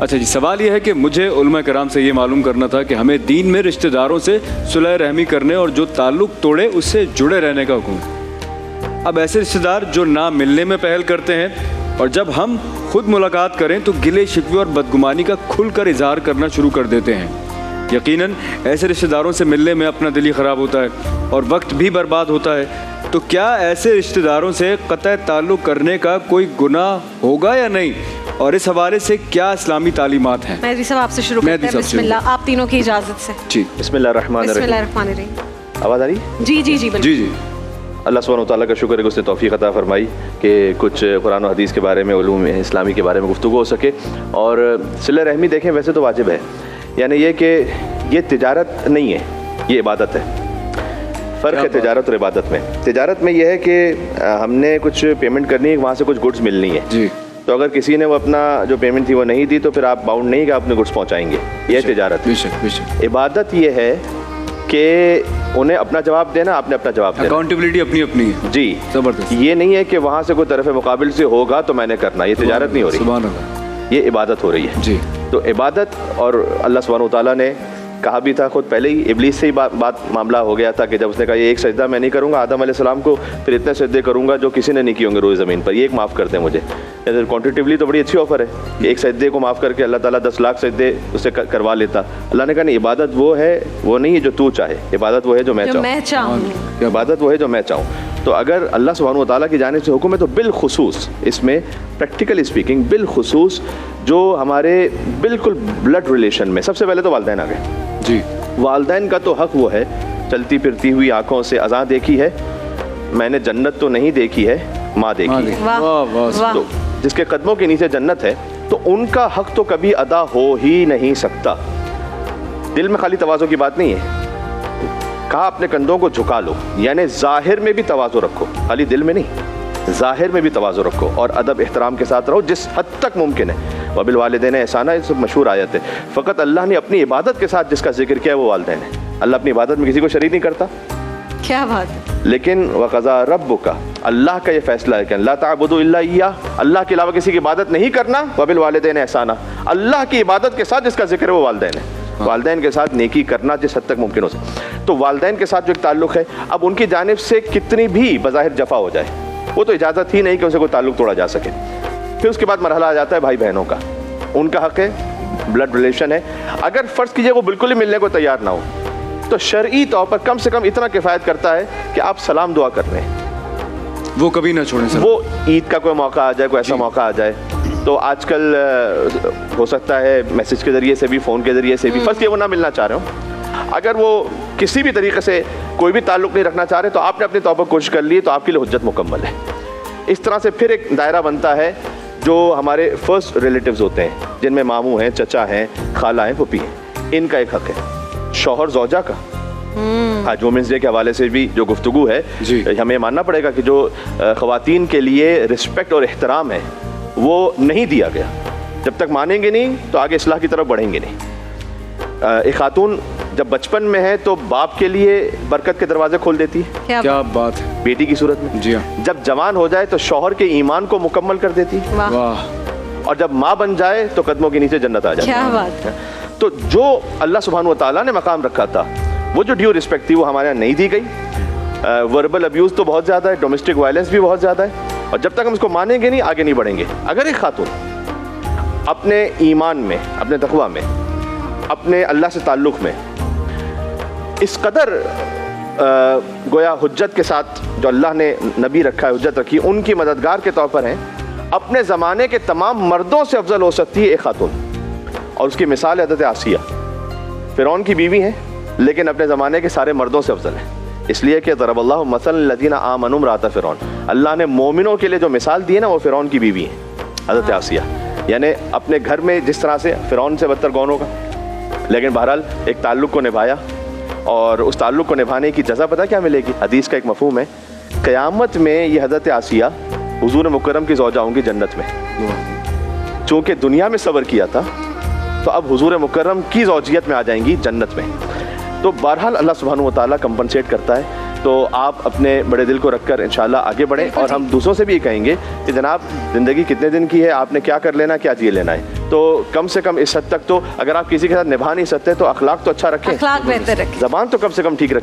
اچھا جی، سوال یہ ہے کہ مجھے علماء کرام سے یہ معلوم کرنا تھا کہ ہمیں دین میں رشتہ داروں سے صلح رحمی کرنے اور جو تعلق توڑے اس سے جڑے رہنے کا حکم ہے۔ اب ایسے رشتہ دار جو نہ ملنے میں پہل کرتے ہیں اور جب ہم خود ملاقات کریں تو گلے شکوے اور بدگمانی کا کھل کر اظہار کرنا شروع کر دیتے ہیں۔ یقیناً ایسے رشتہ داروں سے ملنے میں اپنا دل ہی خراب ہوتا ہے اور وقت بھی برباد ہوتا ہے، تو کیا ایسے رشتہ داروں سے قطع تعلق کرنے کا کوئی گناہ ہوگا یا نہیں، اور اس حوالے سے کیا اسلامی تعلیمات ہیں؟ مہدی صاحب آپ سے شروع کرتے ہیں، بسم اللہ، آپ تینوں کی اجازت سے۔ جی بسم اللہ الرحمن الرحیم۔ آواز آ رہی؟ جی جی جی جی جی۔ اللہ سبحانہ و تعالیٰ کا شکر ہے کہ اس نے توفیق عطا فرمائی کہ کچھ قرآن و حدیث کے بارے میں، علوم اسلامی کے بارے میں گفتگو ہو سکے۔ اور صلہ رحمی دیکھیں ویسے تو واجب ہے، یعنی یہ کہ یہ تجارت نہیں ہے، یہ عبادت ہے۔ فرق ہے تجارت اور عبادت میں۔ تجارت میں یہ ہے کہ ہم نے کچھ پیمنٹ کرنی ہے، وہاں سے کچھ گڈس ملنی ہے جی، تو اگر کسی نے وہ اپنا جو پیمنٹ تھی وہ نہیں دی تو پھر آپ باؤنڈ نہیں کہ آپ اپنے گڈس پہنچائیں گے، یہ تجارت ہے۔ عبادت یہ ہے کہ انہیں اپنا جواب دینا، آپ نے اپنا جواب دینا، اکاؤنٹیبلٹی اپنی اپنی ہے۔ جی زبردست۔ یہ نہیں ہے کہ وہاں سے کوئی طرف مقابل سے ہوگا تو میں نے کرنا، یہ تجارت نہیں ہو رہی، سبحان اللہ، یہ عبادت ہو رہی ہے۔ جی، تو عبادت، اور اللہ سبحانہ و تعالیٰ نے کہا بھی تھا خود پہلے ہی، ابلیس سے ہی بات معاملہ ہو گیا تھا کہ جب اس نے کہا یہ ایک سجدہ میں نہیں کروں گا آدم علیہ السلام کو، پھر اتنے سجدے کروں گا جو کسی نے نہیں کیے ہوں گے روئے زمین پر، یہ ایک معاف کر دیں مجھے۔ کوانٹیٹیولی تو بڑی اچھی آفر ہے کہ ایک سجدے کو معاف کر کے اللہ تعالیٰ 10 لاکھ سجدے اسے کروا لیتا۔ اللہ نے کہا نہیں، عبادت وہ ہے، وہ نہیں ہے جو تو چاہے، عبادت وہ ہے جو میں چاہوں، عبادت وہ ہے جو میں چاہوں۔ تو اگر اللہ سبحانہ و تعالیٰ کی جانب سے حکم ہے تو بالخصوص اس میں پریکٹیکلی اسپیکنگ، بالخصوص جو ہمارے بالکل بلڈ ریلیشن میں، سب سے پہلے تو والدین آ گئے۔ جی، والدین کا تو حق وہ ہے، چلتی پھرتی ہوئی آنکھوں سے اذاں دیکھی ہے، میں نے جنت تو نہیں دیکھی ہے، ماں دیکھی ہے، تو جس کے قدموں کے نیچے جنت ہے، تو ان کا حق تو کبھی ادا ہو ہی نہیں سکتا۔ دل میں خالی تواضع کی بات نہیں ہے، کہا اپنے کندھوں کو جھکا لو، یعنی ظاہر میں بھی تواضع رکھو، خالی دل میں نہیں، ظاہر میں بھی تواضع رکھو اور ادب احترام کے ساتھ رہو جس حد تک ممکن ہے۔ وبالوالدین احسانا، یہ سب مشہور آیت ہے۔ فقط اللہ نے اپنی عبادت کے ساتھ جس کا ذکر کیا ہے وہ والدین ہے۔ اللہ اپنی عبادت میں کسی کو شریک نہیں کرتا، کیا بات ہے۔ لیکن وقضا ربک، اللہ کا یہ فیصلہ ہے کہ لا تعبدوا الا ایاہ، اللہ کے علاوہ کسی کی عبادت نہیں کرنا، وبالوالدین احسانا، اللہ کی عبادت کے ساتھ جس کا ذکر ہے وہ والدین ہے، والدین کے ساتھ نیکی کرنا جس حد تک ممکن ہو سکے۔ تو والدین کے ساتھ جو ایک تعلق ہے، اب ان کی جانب سے کتنی بھی بظاہر جفا ہو جائے، وہ تو اجازت ہی نہیں کہ ان سے کوئی تعلق توڑا جا سکے۔ پھر اس کے بعد مرحلہ آ جاتا ہے بھائی بہنوں کا، ان کا حق ہے، بلڈ ریلیشن ہے۔ اگر فرض کیجئے وہ بالکل ہی ملنے کو تیار نہ ہو تو شرعی طور پر کم سے کم اتنا کفایت کرتا ہے کہ آپ سلام دعا کر رہے ہیں، وہ کبھی نہ چھوڑیں سر۔ وہ عید کا کوئی موقع آ جائے، کوئی ایسا موقع آ جائے تو آج کل ہو سکتا ہے میسج کے ذریعے سے بھی، فون کے ذریعے سے بھی، فرض کیجئے وہ نہ ملنا چاہ رہے ہوں، اگر وہ کسی بھی طریقے سے کوئی بھی تعلق نہیں رکھنا چاہ رہے تو آپ نے اپنے طور پر کوشش کر لی تو آپ کے لیے حجت مکمل ہے۔ اس طرح سے پھر ایک دائرہ بنتا ہے جو ہمارے فرسٹ ریلیٹیوز ہوتے ہیں، جن میں ماموں ہیں، چچا ہیں، خالہ ہیں، پھوپھی ہیں، ان کا ایک حق ہے۔ شوہر زوجہ کا، آج وومنس ڈے کے حوالے سے بھی جو گفتگو ہے، ہمیں ماننا پڑے گا کہ جو خواتین کے لیے رسپیکٹ اور احترام ہے وہ نہیں دیا گیا۔ جب تک مانیں گے نہیں تو آگے اصلاح کی طرف بڑھیں گے نہیں۔ ایک خاتون جب بچپن میں ہے تو باپ کے لیے برکت کے دروازے کھول دیتی ہے، کیا بات ہے، بیٹی کی صورت میں۔ جی ہاں۔ جب جوان ہو جائے تو شوہر کے ایمان کو مکمل کر دیتی ہے، واہ، اور جب ماں بن جائے تو قدموں کے نیچے جنت آ جاتی ہے۔ کیا بات ہے۔ تو جو اللہ سبحانہ و تعالیٰ نے مقام رکھا تھا، وہ جو ڈیو رسپیکٹ تھی وہ ہمارے یہاں نہیں دی گئی۔ وربل ابیوز تو بہت زیادہ ہے، ڈومیسٹک وائلنس بھی بہت زیادہ ہے، اور جب تک ہم اس کو مانیں گے نہیں آگے نہیں بڑھیں گے۔ اگر ایک خاتون اپنے ایمان میں، اپنے تقویٰ میں، اپنے اللہ سے تعلق میں اس قدر گویا حجت کے ساتھ جو اللہ نے نبی رکھا ہے، حجت رکھی، ان کی مددگار کے طور پر ہیں، اپنے زمانے کے تمام مردوں سے افضل ہو سکتی ہے ایک خاتون، اور اس کی مثال حضرت آسیہ، فرعون کی بیوی ہیں لیکن اپنے زمانے کے سارے مردوں سے افضل ہیں، اس لیے کہ ضرب اللہ مثلا للذین آمنوا امرأۃ فرعون، اللہ نے مومنوں کے لیے جو مثال دی ہے نا وہ فرعون کی بیوی ہیں، حضرت آسیہ، یعنی اپنے گھر میں جس طرح سے فرعون سے بدتر کون ہوگا، لیکن بہرحال ایک تعلق کو نبھایا، اور اس تعلق کو نبھانے کی جزا پتہ کیا ملے گی؟ حدیث کا ایک مفہوم ہے، قیامت میں یہ حضرت آسیہ حضور مکرم کی زوجہ ہوں گی جنت میں، چونکہ دنیا میں صبر کیا تھا تو اب حضور مکرم کی زوجیت میں آ جائیں گی جنت میں۔ تو بہرحال اللہ سبحانہ و تعالیٰ کمپنسیٹ کرتا ہے، تو آپ اپنے بڑے دل کو رکھ کر انشاءاللہ آگے بڑھیں، اور ہم دوسروں سے بھی یہ کہیں گے کہ جناب زندگی کتنے دن کی ہے، آپ نے کیا کر لینا، کیا جی لینا ہے، تو کم سے کم اس حد تک تو اگر آپ کسی کے ساتھ نبھا نہیں سکتے تو اخلاق تو اچھا رکھیں, اخلاق بہتر رکھیں. زبان تو کم سے کم ٹھیک رکھیں.